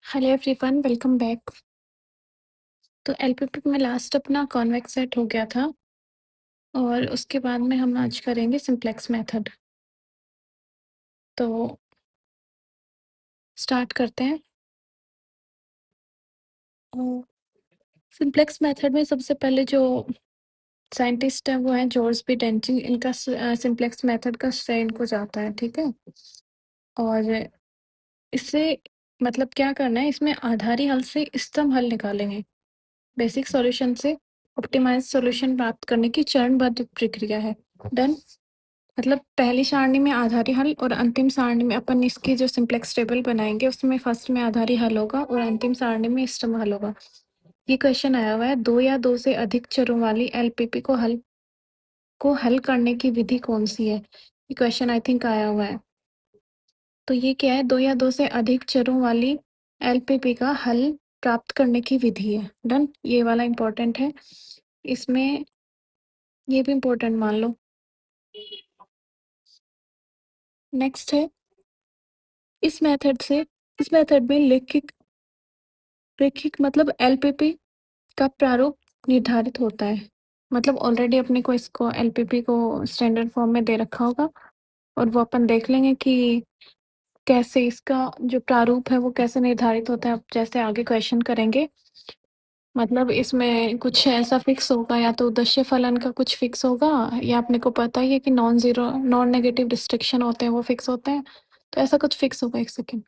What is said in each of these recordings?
Hello everyone, welcome back. तो LPP में last अपना कॉन्वेक्स सेट हो गया था और उसके बाद में हम आज करेंगे सिंप्लेक्स मेथड। तो स्टार्ट करते हैं। सिंप्लेक्स मेथड में सबसे पहले जो साइंटिस्ट है वो है जॉर्ज बी डेंचिंग। इनका सिंप्लेक्स मेथड का श्रेय इनको जाता है, ठीक है। और इससे मतलब क्या करना है, इसमें आधारी हल से इष्टतम हल निकालेंगे। बेसिक सॉल्यूशन से ऑप्टिमाइज सॉल्यूशन प्राप्त करने की चरणबद्ध प्रक्रिया है। डन। मतलब पहली सारणी में आधारी हल और अंतिम सारणी में अपन इसकी जो सिंप्लेक्स टेबल बनाएंगे उसमें फर्स्ट में आधारी हल होगा और अंतिम सारणी में इष्टतम हल होगा। ये क्वेश्चन आया हुआ है, दो या दो से अधिक चरों वाली एलपीपी को हल करने की विधि कौन सी है। ये क्वेश्चन आई थिंक आया हुआ है। तो ये क्या है, दो या दो से अधिक चरों वाली एलपीपी का हल प्राप्त करने की विधि है। डन, ये वाला इंपॉर्टेंट है। इसमें ये भी इंपॉर्टेंट मान लो। नेक्स्ट है, इस मेथड से इस मेथड में लेखिक रेखिक मतलब एलपीपी का प्रारूप निर्धारित होता है। मतलब ऑलरेडी अपने को इसको एलपीपी को स्टैंडर्ड फॉर्म में दे रखा होगा और वो अपन देख लेंगे कि कैसे इसका जो प्रारूप है वो कैसे निर्धारित होता है। अब जैसे आगे क्वेश्चन करेंगे, मतलब इसमें कुछ ऐसा फिक्स होगा, या तो उद्देश्य फलन का कुछ फिक्स होगा, या अपने को पता ही है कि non zero non negative restriction होते हैं वो फिक्स होते हैं। तो ऐसा कुछ फिक्स होगा। एक सेकेंड।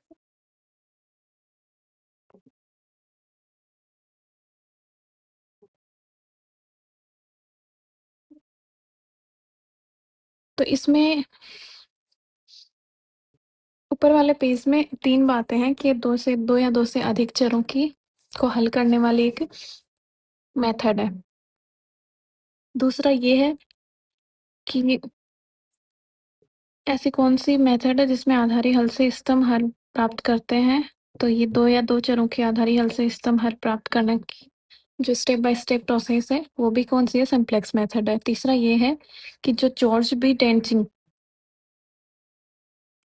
तो इसमें ऊपर वाले पेज में तीन बातें हैं कि दो या दो से अधिक चरों की को हल करने वाली एक मेथड है। दूसरा ये है कि ऐसी कौन सी मेथड है जिसमें आधारी हल से इष्टतम हल प्राप्त करते हैं। तो ये दो या दो चरों के आधारी हल से इष्टतम हल प्राप्त करने की जो स्टेप बाय स्टेप प्रोसेस है वो भी कौन सी है, सिंप्लेक्स मेथड है। तीसरा ये है कि जो जॉर्ज बी टेंचिंग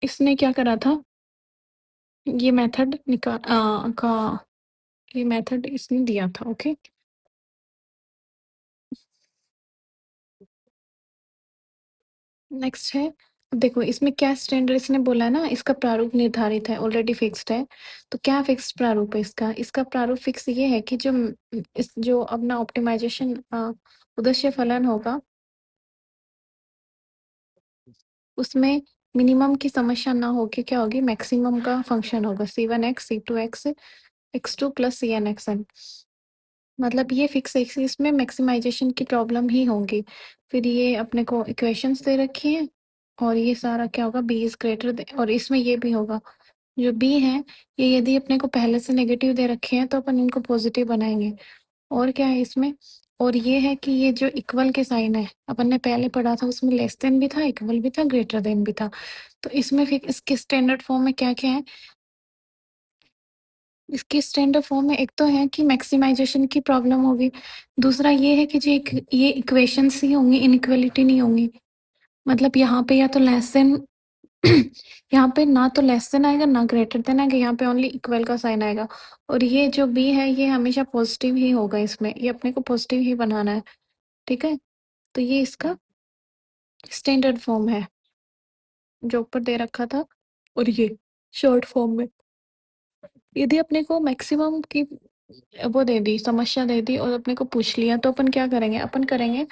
इसने क्या करा था, ये मेथड ये मेथड इसने दिया था। ओके। नेक्स्ट है, देखो इसमें क्या स्टैंडर्ड इसने बोला है ना, इसका प्रारूप निर्धारित है, ऑलरेडी फिक्स्ड है। तो क्या फिक्स्ड प्रारूप है इसका, इसका प्रारूप फिक्स ये है कि जो इस जो अपना ऑप्टिमाइजेशन उद्देश्य फलन होगा उसमें मिनिमम की समस्या ना होके क्या होगी, मैक्सिमम का फंक्शन होगा C1x C2x x2 plus CN मतलब ये फिक्स है, इसमें मैक्सिमाइजेशन की प्रॉब्लम ही होगी। फिर ये अपने को इक्वेशंस दे रखी हैं और ये सारा क्या होगा, बी इज ग्रेटर, और इसमें ये भी होगा जो बी है ये यदि अपने को पहले से नेगेटिव दे रखे हैं तो अपन इनको पॉजिटिव बनाएंगे। और क्या है इसमें, और ये है कि ये जो इक्वल के साइन है अपन ने पहले पढ़ा था उसमें लेस देन भी था, इक्वल भी था, ग्रेटर देन भी था। तो इसमें फिर इसके स्टैंडर्ड फॉर्म में क्या क्या है, इसकी स्टैंडर्ड फॉर्म में एक तो है कि मैक्सिमाइजेशन की प्रॉब्लम होगी। दूसरा ये है कि जो ये इक्वेशंस ही होंगी, इनइक्वलिटी नहीं होंगी। मतलब यहाँ पे या तो लेस देन यहाँ पे ना तो लेस देन आएगा ना ग्रेटर देन आएगा, यहाँ पे ओनली इक्वल का साइन आएगा। और ये जो बी है ये हमेशा पॉजिटिव ही होगा, इसमें ये अपने को पॉजिटिव ही बनाना है, ठीक है। तो ये इसका स्टैंडर्ड फॉर्म है जो ऊपर दे रखा था। और ये शॉर्ट फॉर्म में यदि अपने को मैक्सिमम की वो दे दी, समस्या दे दी और अपने को पूछ लिया तो अपन क्या करेंगे, अपन करेंगे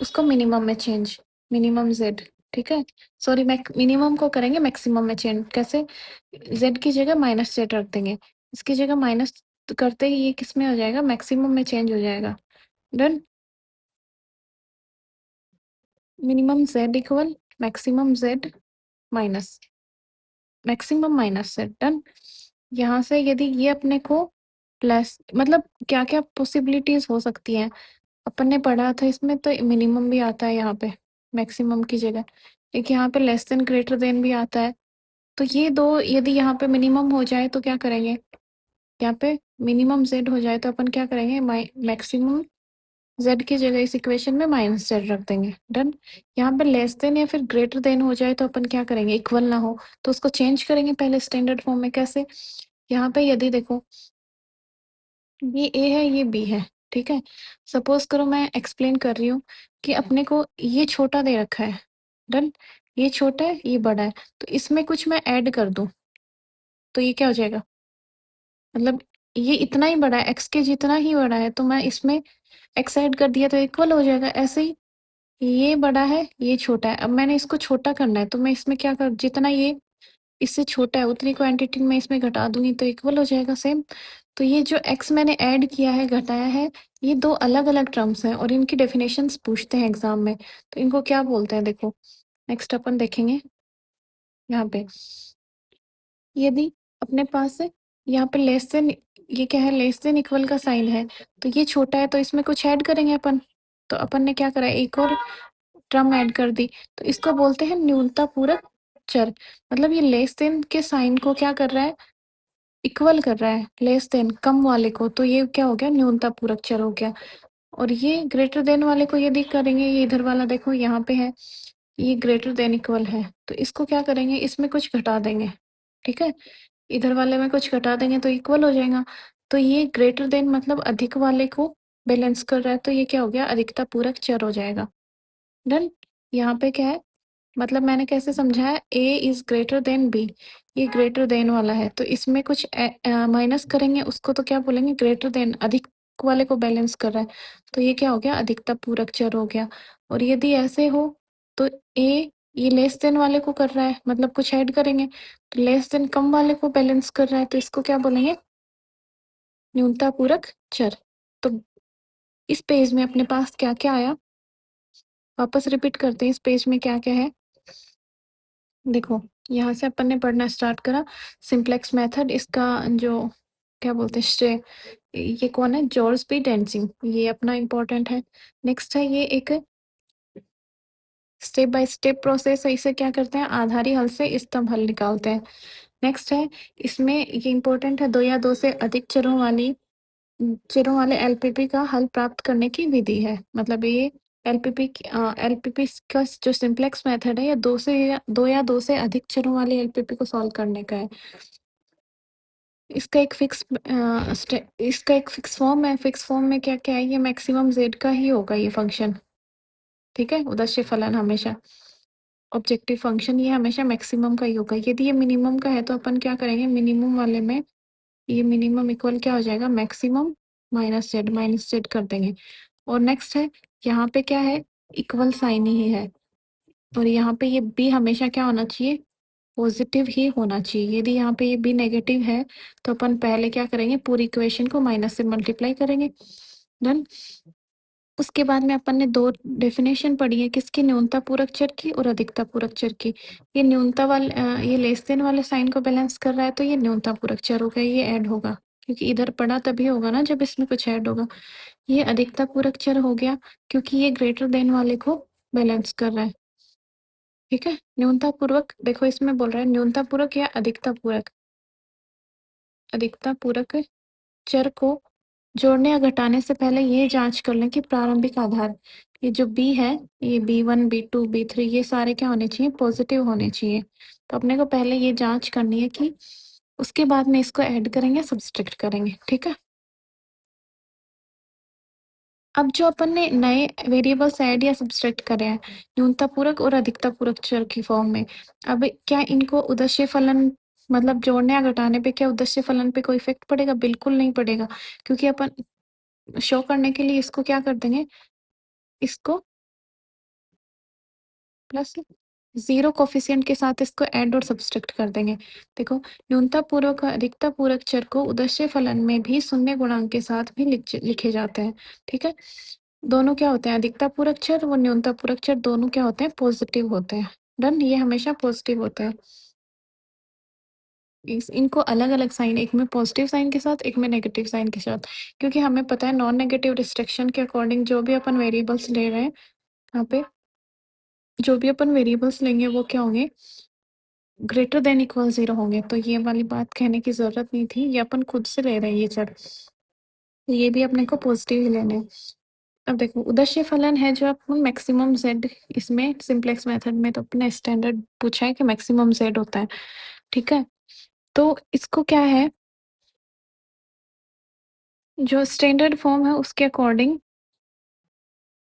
उसको मिनिमम में चेंज, मिनिमम जेड, ठीक है। सॉरी, मिनिमम को करेंगे मैक्सिमम में चेंज। कैसे, जेड की जगह माइनस जेड रख देंगे, इसकी जगह माइनस करते ही ये किस में हो जाएगा, मैक्सिमम में चेंज हो जाएगा। Done. Minimum Z equal maximum Z minus maximum minus Z. Done. यहाँ से यदि ये अपने को प्लस, मतलब क्या क्या पॉसिबिलिटीज हो सकती हैं, अपन ने पढ़ा था इसमें तो मिनिमम भी आता है यहाँ पे मैक्सिमम की जगह, एक यहाँ पे लेस देन ग्रेटर देन भी आता है। तो ये दो यदि यहाँ पे मिनिमम हो जाए तो क्या करेंगे, यहाँ पे मिनिमम जेड हो जाए तो अपन क्या करेंगे, मैक्सिमम जेड की जगह इस इक्वेशन में माइनस जेड रख देंगे। डन। यहाँ पे लेस देन या फिर ग्रेटर देन हो जाए तो अपन क्या करेंगे, इक्वल ना हो तो उसको चेंज करेंगे पहले स्टैंडर्ड फॉर्म में। कैसे, यहाँ पे यदि देखो ये ए है, ये बी है, ठीक है? सपोज़ करो मैं एक्सप्लेन कर रही हूँ कि अपने को ये छोटा दे रखा है, डन? ये छोटा है, ये बड़ा है, तो इसमें कुछ मैं ऐड कर दूँ, तो ये क्या हो जाएगा? मतलब ये इतना ही बड़ा है, एक्स के जितना ही बड़ा है, तो मैं इसमें एक्स ऐड कर दिया तो इक्वल हो जाएगा। ऐसे ही ये बड़ा है, ये छोटा है, अब मैंने इसको छोटा करना है, तो मैं इसमें क्या कर जितना ये इससे छोटा है उतनी क्वांटिटी में इसमें घटा दूँगी तो इक्वल हो जाएगा सेम। तो ये जो एक्स मैंने ऐड किया है, घटाया है, ये 2 अलग-अलग टर्म्स हैं और इनकी डेफिनेशंस पूछते हैं एग्ज़ाम में। तो इनको क्या बोलते हैं देखो, नेक्स्ट अपन देखेंगे यहाँ पे। यदि अपने पास यहाँ पे लेस देन ये क्या है लेस देन इक्वल का साइन है, तो ये छोटा है तो इसमें कुछ ऐड करेंगे अपन। तो अपन ने क्या करा एक और टर्म ऐड कर दी, तो इसको बोलते हैं न्यूनता पूरक चर। मतलब ये लेस देन के साइन को क्या कर रहा है इक्वल कर रहा है लेस देन कम वाले को, तो ये क्या हो गया न्यूनता पूरक चर हो गया। और ये ग्रेटर देन वाले को यदि करेंगे, ये इधर वाला देखो यहाँ पे है, ये ग्रेटर देन इक्वल है, तो इसको क्या करेंगे इसमें कुछ घटा देंगे, ठीक है? इधर वाले में कुछ घटा देंगे तो इक्वल हो जाएगा। तो ये ग्रेटर देन मतलब अधिक वाले को बैलेंस कर रहा है, तो ये क्या हो गया अधिकता पूरक चर हो जाएगा। डन? यहाँ पे क्या है मतलब मैंने कैसे समझाया ए इज ग्रेटर देन बी, ये ग्रेटर देन वाला है तो इसमें कुछ माइनस करेंगे उसको तो क्या बोलेंगे ग्रेटर देन अधिक वाले को बैलेंस कर रहा है, तो ये क्या हो गया अधिकता पूरक चर हो गया। और यदि ऐसे हो तो ए ये लेस देन वाले को कर रहा है मतलब कुछ ऐड करेंगे, तो लेस देन कम वाले को बैलेंस कर रहा है तो इसको क्या बोलेंगे न्यूनता पूरक चर। तो इस पेज में अपने पास क्या क्या आया, वापस रिपीट करते हैं इस पेज में क्या क्या है। देखो यहाँ से अपन ने पढ़ना स्टार्ट करा सिंप्लेक्स मेथड, इसका जो क्या बोलते हैं ये कौन है जॉर्ज पी डेंसिंग, ये अपना इम्पोर्टेंट है। नेक्स्ट है ये एक स्टेप बाय स्टेप प्रोसेस है, इसे क्या करते हैं आधारी हल से स्तंभ हल निकालते हैं। नेक्स्ट है इसमें ये इम्पोर्टेंट है दो या दो से अधिक चरों वाले एलपीपी का हल प्राप्त करने की विधि है। मतलब ये एलपीपी का जो सिंप्लेक्स मेथड है ये दो या दो से अधिक चरों वाले एलपीपी को सॉल्व करने का है। इसका एक फिक्स फॉर्म है, फिक्स फॉर्म में क्या क्या है ये मैक्सिमम जेड का ही होगा ये फंक्शन, ठीक है? उद्देश्य फलन हमेशा ऑब्जेक्टिव फंक्शन ये हमेशा मैक्सिमम का ही होगा। यदि ये मिनिमम का है तो अपन क्या करेंगे मिनिमम वाले में ये मिनिमम इक्वल क्या हो जाएगा मैक्सिमम माइनस जेड कर देंगे। और नेक्स्ट है यहाँ पे क्या है इक्वल साइन ही है और यहाँ पे ये बी हमेशा क्या होना चाहिए पॉजिटिव ही होना चाहिए। यदि यहाँ पे ये बी नेगेटिव है तो अपन पहले क्या करेंगे पूरी इक्वेशन को माइनस से मल्टीप्लाई करेंगे। डन? उसके बाद में अपन ने दो डेफिनेशन पढ़ी है किसकी न्यूनता पूरक चर की और अधिकता पूरक चर की। ये ये लेस देन वाले साइन को बैलेंस कर रहा है तो ये न्यूनता पूरक चर हो गया, ये ऐड होगा क्योंकि इधर पढ़ा तभी होगा ना जब इसमें कुछ ऐड होगा। ये अधिकता पूरक चर हो गया क्योंकि ये ग्रेटर देन वाले को बैलेंस कर रहा है, ठीक है? न्यूनता पूर्वक देखो इसमें बोल रहा है न्यूनता पूरक या अधिकता पूरक चर को जोड़ने या घटाने से पहले ये जांच कर लें कि प्रारंभिक आधार ये जो बी है ये बी1 बी2 बी3 ये सारे क्या होने चाहिए पॉजिटिव होने चाहिए। तो अपने को पहले ये जांच करनी है कि उसके बाद में इसको ऐड करेंगे सब्सट्रैक्ट करेंगे, ठीक है? अब जो अपन ने नए वेरिएबल्स ऐड या सब्सट्रैक्ट करे हैं न्यूनता पूरक और अधिकता पूरक चर की फॉर्म में, अब क्या इनको उद्देश्य फलन मतलब जोड़ने या घटाने पे क्या उद्देश्य फलन पे कोई इफेक्ट पड़ेगा? बिल्कुल नहीं पड़ेगा क्योंकि अपन शो करने के लिए इसको क्या कर देंगे इसको प्लस जीरो कोफिशिएंट के साथ इसको ऐड और सब्सट्रैक्ट कर देंगे। देखो न्यूनता पूर्वक और अधिकता पूरक चर को उद्देश्य फलन में भी शून्य गुणांक के साथ भी लिखे जाते हैं, ठीक है? दोनों क्या होते हैं अधिकता पूरक चर व न्यूनता पूरक चर दोनों क्या होते हैं पॉजिटिव होते हैं। डन? ये हमेशा पॉजिटिव होते हैं। इनको अलग अलग साइन एक में पॉजिटिव साइन के साथ एक में नेगेटिव साइन के साथ, क्योंकि हमें पता है नॉन नेगेटिव रिस्ट्रिक्शन के अकॉर्डिंग जो भी अपन वेरिएबल्स ले रहे हैं यहाँ पे जो भी अपन वेरिएबल्स लेंगे वो क्या होंगे ग्रेटर देन इक्वल जीरो होंगे, तो ये वाली बात कहने की जरूरत नहीं थी, ये अपन खुद से ले रहे हैं ये चर, तो ये भी अपने को पॉजिटिव ही लेने हैं। अब देखो उद्देश्य फलन है जो अपन मैक्सिमम जेड इसमें सिंप्लेक्स मेथड में तो अपने स्टैंडर्ड पूछा है कि मैक्सिमम जेड होता है, ठीक है? तो इसको क्या है जो स्टैंडर्ड फॉर्म है उसके अकॉर्डिंग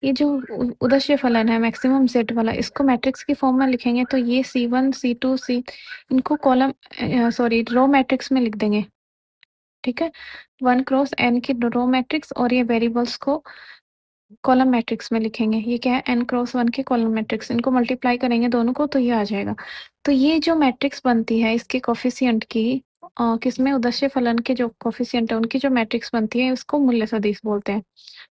ये जो उदस्य फलन है मैक्सिमम सेट वाला, इसको मैट्रिक्स की फॉर्म में लिखेंगे तो ये C1 C2 C इनको कॉलम सॉरी रो मैट्रिक्स में लिख देंगे। ठीक है, 1 क्रॉस n की रो मैट्रिक्स और ये वेरिएबल्स को कॉलम मैट्रिक्स में लिखेंगे। ये क्या है, n×1 के कॉलम मैट्रिक्स, इनको मल्टीप्लाई करेंगे दोनों को तो ये आ जाएगा। तो ये जो मैट्रिक्स बनती है इसके कोफिशिएंट की किसमें उदस्य फलन के जो कोफिशिएंट है उनकी जो मैट्रिक्स बनती है उसको मूल्य सदिश बोलते हैं,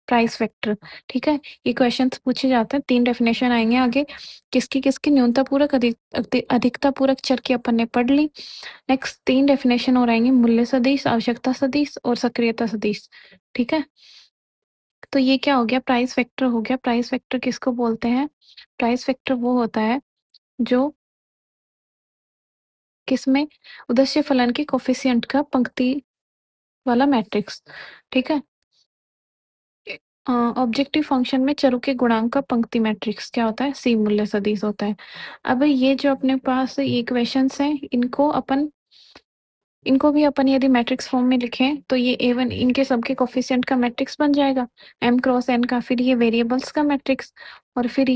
प्राइस वेक्टर। ठीक है, ये क्वेश्चंस पूछे जाते हैं, 3 डेफिनेशन आएंगे आगे। किसकी किसकी, न्यूनता पूरक अधिकता पूरक चर की अपन ने पढ़ ली। नेक्स्ट 3 डेफिनेशन और आएंगे, मूल्य सदिश, आवश्यकता सदिश और सक्रियता सदिश। ठीक है, तो ये क्या हो गया, प्राइस वेक्टर हो गया। प्राइस वेक्टर किसको बोलते हैं, प्राइस वेक्टर वो होता है जो किसमें, उद्देश्य फलन के कोफिशिएंट का पंक्ति वाला मैट्रिक्स। ठीक है, ऑब्जेक्टिव फंक्शन में चरों के गुणांक का पंक्ति मैट्रिक्स क्या होता है, सी मूल्य सदिश होता है। अब ये जो अपने पास ये इक्वेशंस हैं इनको भी अपन यदि मैट्रिक्स फॉर्म में लिखें तो ये A1 इनके सबके कोफिशिएंट का मैट्रिक्स बन जाएगा, m×n का, फिर ये वेरिएबल्स का मैट्रिक्स और फिर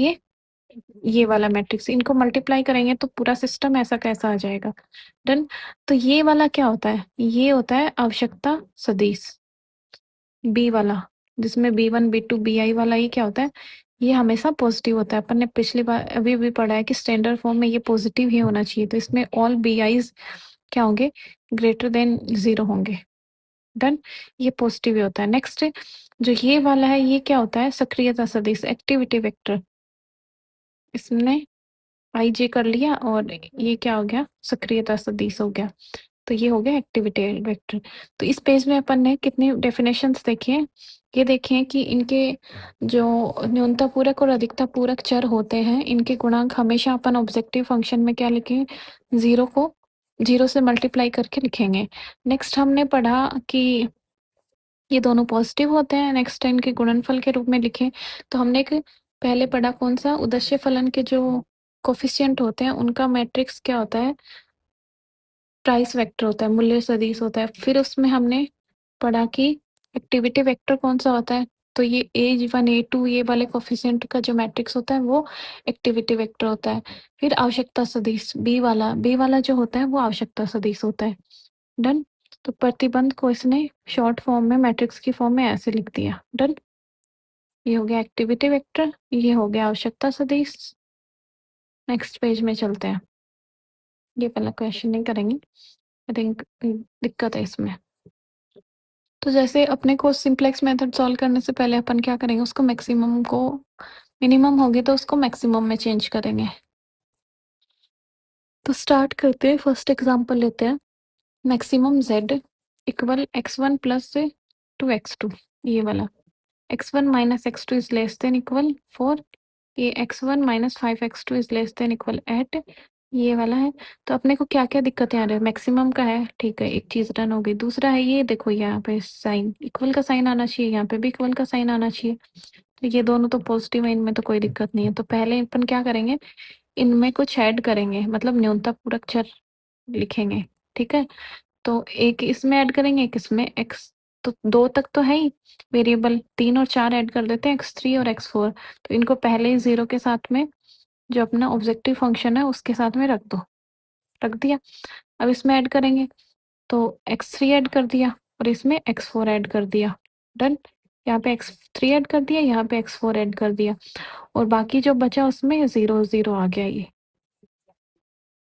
ये वाला मैट्रिक्स, इनको मल्टीप्लाई करेंगे तो पूरा सिस्टम ऐसा कैसा आ जाएगा। डन। तो ये वाला क्या होता है, ये होता है आवश्यकता सदिश, बी वाला, जिसमें B1 B2 BI वाला ये क्या होता है, ये हमेशा पॉजिटिव होता है। अपन ने पिछली बार अभी भी पढ़ा है कि स्टैंडर्ड फॉर्म में ये पॉजिटिव ही होना चाहिए, तो इसमें ऑल BIs क्या होंगे, ग्रेटर देन 0 होंगे। डन, ये पॉजिटिव ही होता है। नेक्स्ट जो ये वाला है ये क्या होता है, सक्रियता सदिश, एक्टिविटी वेक्टर। इसने IJ कर लिया और ये क्या हो गया, सक्रियता सदिश हो गया। तो ये हो गया एक्टिविटी वेक्टर। तो इस पेज में अपन ने कितनी डेफिनेशंस देखी हैं, ये देखे हैं कि इनके जो न्यूनता पूरक और अधिकता पूरक चर होते हैं इनके गुणांक हमेशा अपन ऑब्जेक्टिव फंक्शन में क्या लिखें, 0 को 0 से मल्टीप्लाई करके लिखेंगे। नेक्स्ट हमने पढ़ा कि ये दोनों पॉजिटिव होते हैं, नेक्स्ट इनके गुणनफल के रूप में लिखें। तो हमने एक पहले पढ़ा कौन सा, उद्देश्य फलन के जो कोफिशिएंट होते हैं उनका मैट्रिक्स क्या होता है, प्राइस वेक्टर होता है, मूल्य सदिश होता है। फिर उसमें हमने पढ़ा कि एक्टिविटी वेक्टर कौन सा होता है, तो ये A1 A2 ये वाले कोफिशिएंट का जो मैट्रिक्स होता है वो एक्टिविटी वेक्टर होता है। फिर आवश्यकता सदिश बी वाला जो होता है वो आवश्यकता सदिश होता है। डन। तो प्रतिबंध को इसने शॉर्ट फॉर्म में मैट्रिक्स की फॉर्म में ऐसे लिख दिया। डन, ये हो गया एक्टिविटी वेक्टर, ये हो गया आवश्यकता सदिश। नेक्स्ट पेज में चलते हैं, ये पहला क्वेश्चन नहीं करेंगे, आई थिंक दिक्कत है इसमें। तो जैसे अपने को सिंप्लेक्स मेथड सॉल्व करने से पहले अपन क्या करेंगे, उसको मैक्सिमम को, मिनिमम होगी तो उसको मैक्सिमम में चेंज करेंगे। तो स्टार्ट करते हैं, फर्स्ट एग्जांपल लेते हैं, maximum z equal x1 plus 2x2, ये वाला x1 minus x2 is less than equal 4, ये x1 minus 5x2 is less than equal 8, ये वाला है। तो अपने को क्या क्या दिक्कतें आ रही है, मैक्सिमम का है, ठीक है, एक चीज डन हो गई। दूसरा है ये देखो यहाँ पे साइन इक्वल का साइन आना चाहिए, यहाँ पे भी इक्वल का साइन आना चाहिए। तो ये दोनों तो पॉजिटिव है, इनमें तो कोई दिक्कत नहीं है। तो पहले अपन क्या करेंगे, इनमें कुछ ऐड करेंगे, मतलब न्यूनता पूरक चर लिखेंगे। ठीक है, तो एक इसमें ऐड करेंगे, एक इसमें x, तो 2 तक तो है ही वेरिएबल, 3 और 4 ऐड कर देते हैं, x3 और x4। तो इनको पहले ही 0 के साथ में जो अपना ऑब्जेक्टिव फंक्शन है उसके साथ में रख दो, रख दिया। अब इसमें ऐड करेंगे तो x3 ऐड कर दिया और इसमें x4 ऐड कर दिया। डन, यहाँ पे x3 ऐड कर दिया, यहाँ पे x4 ऐड कर दिया और बाकी जो बचा उसमें 0 0 आ गया ये।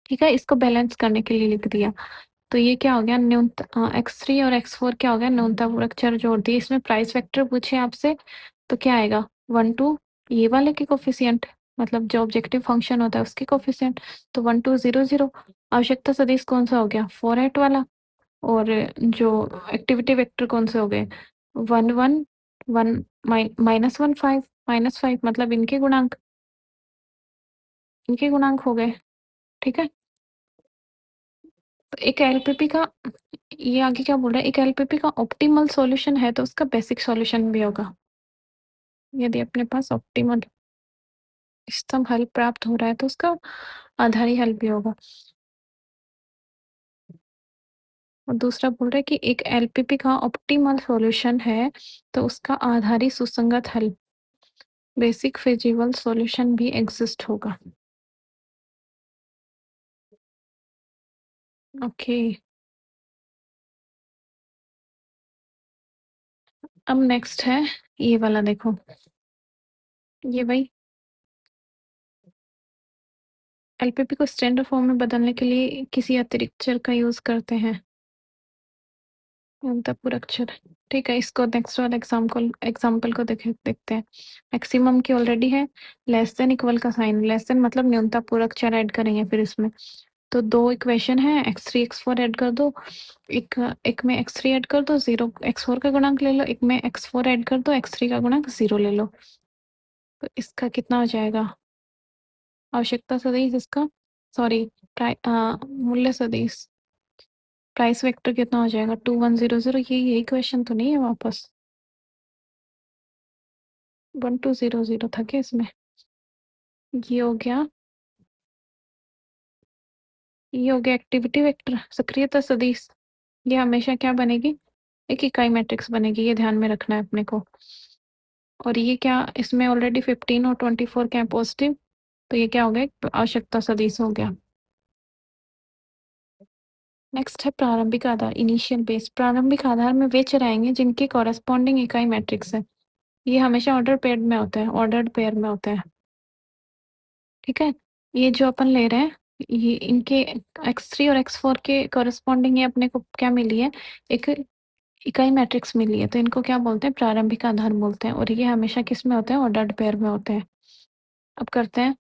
ठीक है, इसको बैलेंस करने के लिए लिख दिया। तो ये क्या हो गया, न्यूनता x3 और x4 क्या हो गया, न्यूनता पूरक चर जोड़ दिए। इसमें प्राइस वेक्टर पूछे आपसे तो क्या आएगा, 1 2 ये वाले के कोफिशिएंट, मतलब जो ऑब्जेक्टिव फंक्शन होता है उसके कोफिशिएंट, तो 1 2 0 0। आवश्यकता सदिश कौन सा हो गया, 4 8 वाला। और जो एक्टिविटी वेक्टर कौन से हो गए, 1 1 1 माइनस 1 5 माइनस 5, मतलब इनके गुणांक हो गए। ठीक है, तो एक एलपीपी का, ये आगे क्या बोल रहा है, एक एलपीपी का ऑप्टिमल सॉल्यूशन है तो उसका बेसिक सॉल्यूशन भी होगा। यदि अपने पास ऑप्टिमल इष्टतम हल प्राप्त हो रहा है तो उसका आधारी हल भी होगा। और दूसरा बोल रहा है कि एक एलपीपी का ऑप्टिमल सॉल्यूशन है, तो उसका आधारी सुसंगत हल बेसिक फिजिबल सॉल्यूशन भी एग्जिस्ट होगा। ओके, अब नेक्स्ट है ये वाला, देखो ये भाई एलपीपी को स्टैंडर्ड फॉर्म में बदलने के लिए किसी अतिरिक्त चर का यूज करते हैं। अंतःपुरक्षर। ठीक है, इसको नेक्स्ट वाला एग्जाम्पल को देखते हैं। मैक्सिमम की ऑलरेडी है, लेस देन इक्वल का साइन, लेस देन मतलब न्यूनतम पूरक चर ऐड करेंगे फिर इसमें। तो दो इक्वेशन है, x3 x4 ऐड कर दो, एक एक में x3 ऐड कर दो, जीरो x4 का गुणांक ले लो, एक में x4 ऐड कर दो, x3 का गुणांक 0 ले लो। तो इसका कितना हो जाएगा? आवश्यकता सदिश इसका, सॉरी, मूल्य सदिश, प्राइस वेक्टर कितना हो जाएगा? 2100। ये यही क्वेश्चन तो नहीं है वापस? 1200 था क्या इसमें? ये हो गया, ये हो गया एक्टिविटी वेक्टर, सक्रियता सदिश। ये हमेशा क्या बनेगी? एक इकाई मैट्रिक्स बनेगी, ये ध्यान में रखना है अपने को। और ये क्या, इसमें ऑलरेडी 15 और 24 क्या है पॉजिटिव, तो ये क्या हो गया? आवश्यकता सदिश हो गया। नेक्स्ट है प्रारंभिक आधार, इनिशियल बेस। प्रारंभिक आधार में वे चर आएंगे जिनके कॉरेस्पॉन्डिंग इकाई मैट्रिक्स है। ये हमेशा ऑर्डर पेयर में होता है, ऑर्डर्ड पेयर में होता है। ठीक है, ये जो अपन ले रहे हैं, ये इनके x3 और x4 के कॉरेस्पॉन्डिंग ये अपने को क्या मिली है? एक इकाई मैट्रिक्स मिली है, तो इनको क्या बोलते हैं? प्रारंभिक आधार बोलते हैं। और ये हमेशा किस में होते हैं? ऑर्डर्ड पेयर में होते हैं। अब करते हैं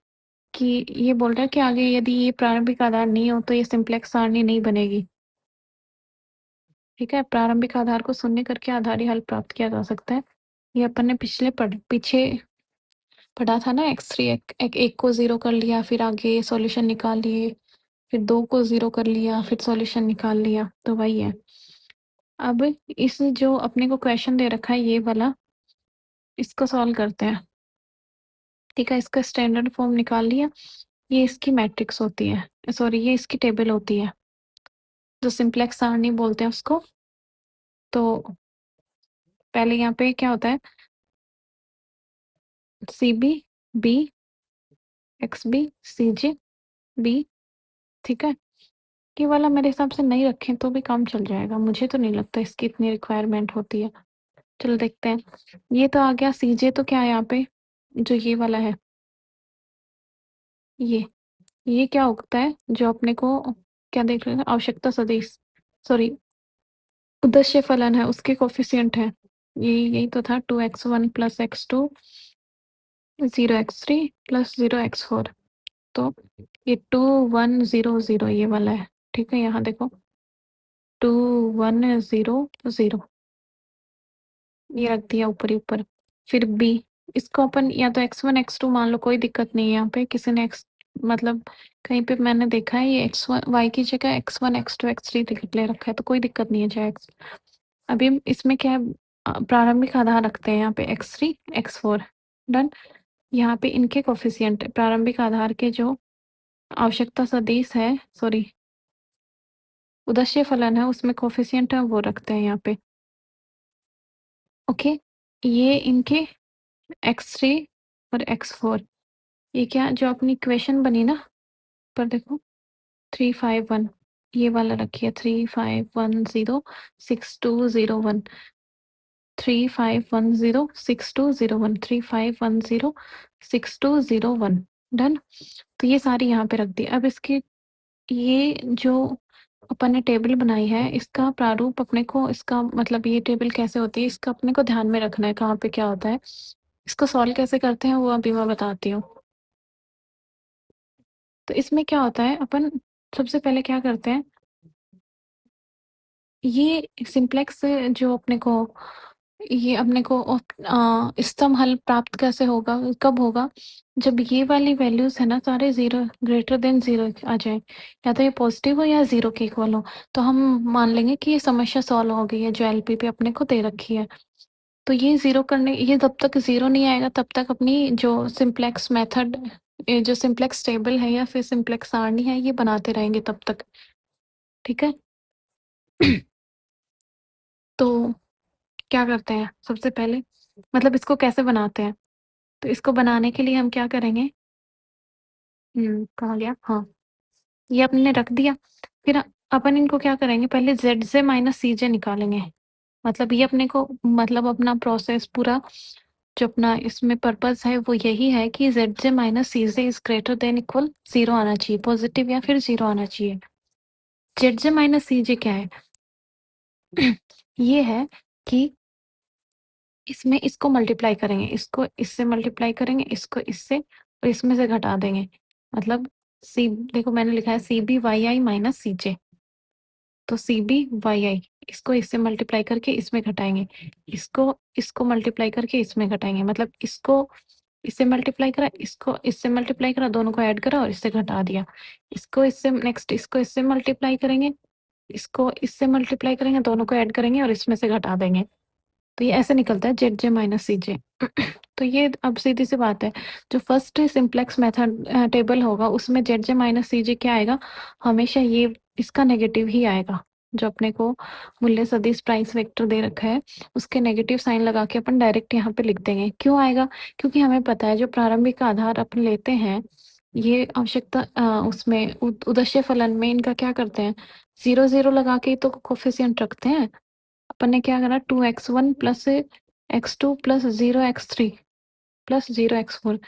कि ये बोल रहा है कि आगे यदि ये प्रारंभिक आधार नहीं हो तो ये सिंप्लेक्स सारणी नहीं बनेगी। ठीक है, प्रारंभिक आधार को शून्य करके आधारी हल प्राप्त किया जा सकता है। ये अपन ने पीछे पढ़ा था ना, x3 एक को जीरो कर लिया, फिर आगे सॉल्यूशन निकाल लिए, फिर दो को जीरो कर लिया, फिर सॉल्यूशन निकाल लिया, तो वही है। अब इस जो अपने को क्वेश्चन दे रखा है ये वाला, इसको सॉल्व करते हैं। ठीक है, इसका स्टैंडर्ड फॉर्म निकाल लिया। ये इसकी मैट्रिक्स होती है, सॉरी ये इसकी टेबल होती है, जो सिंप्लेक्स सारणी बोलते हैं उसको। तो पहले यहाँ पे क्या होता है? C B, B, X B, C J, B. ठीक है, ये वाला मेरे हिसाब से नहीं रखें तो भी काम चल जाएगा, मुझे तो नहीं लगता इसकी इतनी रिक्वायरमेंट होती है। चलो देखते हैं। ये तो आ गया सी जे, तो क्या है यहाँ पे? जो ये वाला है, ये क्या उगता है जो अपने को, क्या देख रहे हैं? आवश्यकता सदिश, सॉरी उद्देश्य फलन है, उसके कोफिशिएंट है। यही तो था, 2x1 plus x2, 0x3 plus 0x4। तो ये 2100 ये वाला है। ठीक है, यहाँ देखो 2100, ये रख दिया ऊपर ही ऊपर। फिर बी, इसको अपन या तो x1 x2 मान लो, कोई दिक्कत नहीं है। यहाँ पे किसी ने x, मतलब कहीं पे मैंने देखा है ये x1 y की जगह x1 x2 x3 टिकट ले रखा है, तो कोई दिक्कत नहीं है चाहे x। अभी हम इसमें क्या है, प्रारंभिक आधार रखते हैं यहाँ पे x3 x4। डन। यहाँ पे इनके कोफिशिएंट प्रारंभिक आधार के जो आवश्यकता सदिश है, सॉरी उद्देश्य फलन है, उसमें कोफिशिएंट है वो रखते हैं यहाँ पे। ओके, ये इनके x3 और x4, ये क्या जो अपनी इक्वेशन बनी ना, पर देखो 351, ये वाला रखिए 35106201, 35106201, 35106201। डन। तो ये सारी यहाँ पे रख दी। अब इसके, ये जो अपन ने टेबल बनाई है, इसका प्रारूप अपने को, इसका मतलब ये टेबल कैसे होती है इसका अपने को ध्यान में रखना है, कहाँ पे क्या होता है। इसको सॉल्व कैसे करते हैं वो अभी मैं बताती हूँ। तो इसमें क्या होता है, अपन सबसे पहले क्या करते हैं, ये सिंप्लेक्स जो अपने को, ये अपने को स्तंभ हल प्राप्त कैसे होगा, कब होगा? जब ये वाली वैल्यूज है ना सारे जीरो ग्रेटर देन जीरो आ जाए, या तो ये पॉजिटिव हो या जीरो के इक्वल हो, तो हम मान लेंगे कि ये समस्या सॉल्व हो गई है जो एलपीपी अपने को दे रखी है। तो ये जीरो करने, ये जब तक जीरो नहीं आएगा तब तक अपनी जो सिंप्लेक्स मेथड, ये जो सिंप्लेक्स टेबल है या फिर सिंप्लेक्स सारणी है, ये बनाते रहेंगे तब तक। ठीक है, तो क्या करते हैं सबसे पहले, मतलब इसको कैसे बनाते हैं? तो इसको बनाने के लिए हम क्या करेंगे? कहाँ गया? हाँ, ये अपने ने रख दिया। फिर अपन इनको क्या करेंगे, पहले जेड से माइनस सी जे निकालेंगे। मतलब ये अपने को, मतलब अपना प्रोसेस पूरा जो अपना इसमें पर्पस है वो यही है कि Z J minus C J is greater than equal zero आना चाहिए, पॉजिटिव या फिर जीरो आना चाहिए। जेड जे माइनस सी जे क्या है? ये है कि इसमें इसको मल्टीप्लाई करेंगे, इसको इससे मल्टीप्लाई करेंगे, इसको इससे और इसमें से घटा देंगे। मतलब सी, देखो मैंने लिखा है सी बी वाई आई माइनस सी जे। तो सी बी वाई आई, इसको इससे मल्टीप्लाई करके इसमें घटाएंगे, इसको इसको मल्टीप्लाई करके इसमें घटाएंगे। मतलब इसको इससे मल्टीप्लाई करा, इसको इससे मल्टीप्लाई करा, दोनों को ऐड करा और इससे घटा दिया। इसको इससे, नेक्स्ट इसको इससे मल्टीप्लाई करेंगे, इसको इससे मल्टीप्लाई करेंगे, दोनों को ऐड करेंगे और इसमें से घटा देंगे। तो ये ऐसे निकलता है जेड जे माइनस सी जे। तो ये अब सीधी सी बात है, जो फर्स्ट सिंप्लेक्स मेथड टेबल होगा उसमें जेड जे माइनस सी जे क्या आएगा, हमेशा ये इसका नेगेटिव ही आएगा। जो अपने को मूल्य सदिश प्राइस वेक्टर दे रखा है उसके नेगेटिव साइन लगा के अपन डायरेक्ट यहाँ पे लिख देंगे। क्यों आएगा? क्योंकि हमें पता है जो प्रारंभिक आधार अपन लेते हैं ये आवश्यकता उसमें उद्देश्य फलन में इनका क्या करते हैं, जीरो जीरो लगा के ही तो कोफिशिएंट रखते हैं। अपन ने क्या करा, 2x1 plus x2 plus 0x3 plus 0x4।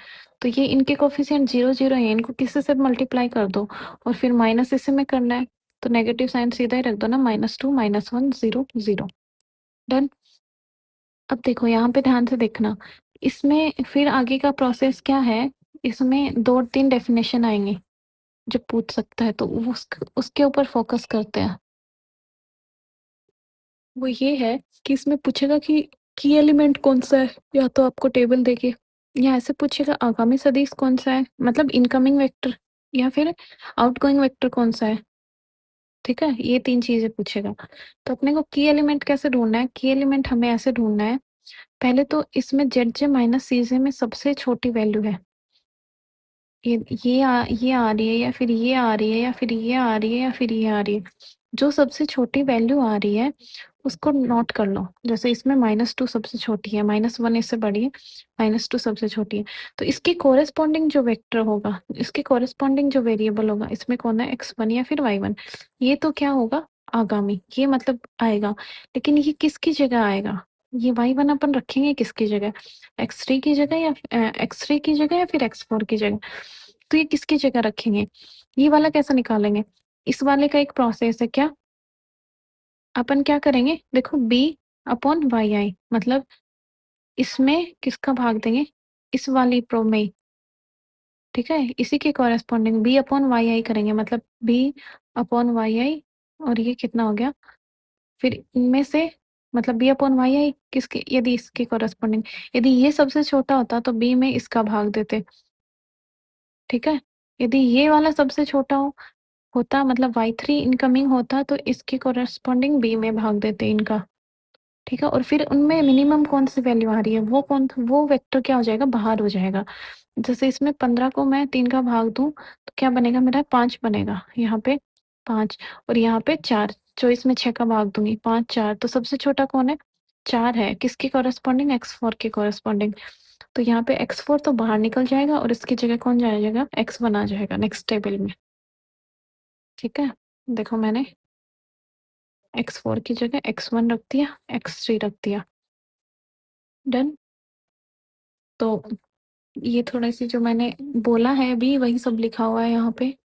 तो ये इनके कोफिशिएंट जीरो जीरो है, इनको किसी से मल्टीप्लाई कर दो और फिर माइनस इसी में करना है। तो नेगेटिव साइन सीधा ही रख दो ना, -2 -1 0 0। डन। अब देखो यहाँ पे ध्यान से देखना, इसमें फिर आगे का प्रोसेस क्या है, इसमें दो तीन डेफिनेशन आएंगे जो पूछ सकता है, तो उसके ऊपर फोकस करते हैं। वो ये है कि इसमें पूछेगा कि की एलिमेंट कौन सा है, या तो आपको टेबल देके, या ऐसे पूछेगा आगामी सदिश कौन सा है, मतलब इनकमिंग वेक्टर, या फिर आउटगोइंग वेक्टर कौन सा है। ठीक है, ये तीन चीजें पूछेगा। तो अपने को की एलिमेंट कैसे ढूंढना है, की एलिमेंट हमें ऐसे ढूंढना है, पहले तो इसमें जेड जे माइनस सी जे में सबसे छोटी वैल्यू है, ये आ रही है, या फिर ये आ रही है, या फिर ये आ रही है, या फिर ये आ रही है। जो सबसे छोटी वैल्यू आ रही है उसको नोट कर लो। जैसे इसमें -2 सबसे छोटी है, -1 इससे बड़ी है, -2 सबसे छोटी है। तो इसके कोरेस्पॉन्डिंग जो वेक्टर होगा, इसके कोरेस्पॉन्डिंग जो वेरिएबल होगा, इसमें कौन है, x1 या फिर y1। ये तो क्या होगा, आगामी, ये मतलब आएगा। लेकिन ये किसकी जगह आएगा, ये y1 अपन रखेंगे किसकी जगह, x3 की जगह, या x3 की जगह, या फिर x4 की जगह। तो ये किसकी जगह रखेंगे, ये वाला कैसे निकालेंगे? इस वाले का एक प्रोसेस है क्या, अपन क्या करेंगे, देखो b अपॉन वाई आई, मतलब इसमें किसका भाग देंगे, इस वाली प्रो में। ठीक है, इसी के कॉरेस्पॉन्डिंग b अपॉन वाई आई करेंगे, मतलब b अपॉन वाई आई। और ये कितना हो गया, फिर इनमें से, मतलब b अपॉन वाई आई किसके, यदि इसके कॉरेस्पॉन्डिंग, यदि ये सबसे छोटा होता तो b में इसका भाग देते। ठीक है, यदि ये वाला सबसे छोटा होता, मतलब y3 इनकमिंग होता, तो इसके कॉरेस्पॉन्डिंग b में भाग देते इनका। ठीक है, और फिर उनमें मिनिमम कौन सी वैल्यू आ रही है, वो वेक्टर क्या हो जाएगा, बाहर हो जाएगा। जैसे इसमें 15 को मैं 3 का भाग दूं तो क्या बनेगा, मेरा 5 बनेगा, यहाँ पे 5, और यहाँ पे 4। जो इसमें 6 का भाग दूंगी, 5 4, तो सबसे छोटा कौन है, 4 है, किसके कॉरेस्पॉन्डिंग, x4 के कॉरेस्पॉन्डिंग। तो यहाँ पे x4 तो बाहर निकल जाएगा और इसकी जगह कौन जाएगा, x1 आ जाएगा नेक्स्ट टेबल में। ठीक है, देखो मैंने x4 की जगह x1 रख दिया, x3 रख दिया। डन। तो ये थोड़ा सी जो मैंने बोला है अभी वही सब लिखा हुआ है यहाँ पे।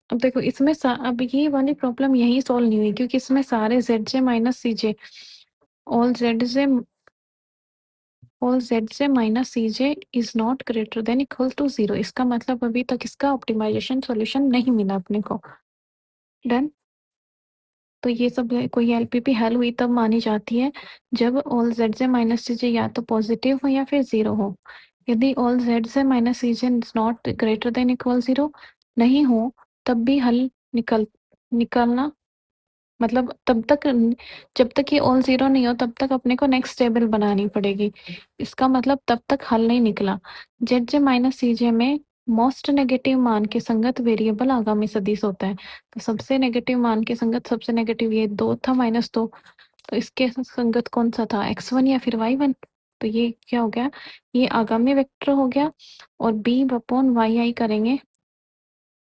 अब देखो इसमें अब ये वाली प्रॉब्लम यही सॉल्व नहीं हुई, क्योंकि इसमें सारे Z J minus C J, all Z J minus C J is not greater than equal to zero. इसका मतलब अभी तक इसका ऑप्टिमाइजेशन सॉल्यूशन नहीं मिला अपने को। डन। तो ये सब कोई एलपीपी हल हुई तब मानी जाती है जब all Z J minus C J या तो पॉजिटिव हो या फिर जीरो हो। यदि all Z J minus C J is not greater than equal zero नहीं हो, तब भी हल निकलना, मतलब तब तक, जब तक ये ऑल जीरो नहीं हो तब तक अपने को नेक्स्ट टेबल बनानी पड़ेगी। इसका मतलब तब तक हल नहीं निकला। जेड जे माइनस सी जे में मोस्ट नेगेटिव मान के संगत वेरिएबल आगामी सदिश होता है। तो सबसे नेगेटिव मान के संगत सबसे नेगेटिव ये 2 था -2, तो इसके संगत कौन सा था, x1 या फिर y1? तो ये क्या हो गया, ये आगामी वेक्टर हो गया और b अपॉन वाई आई करेंगे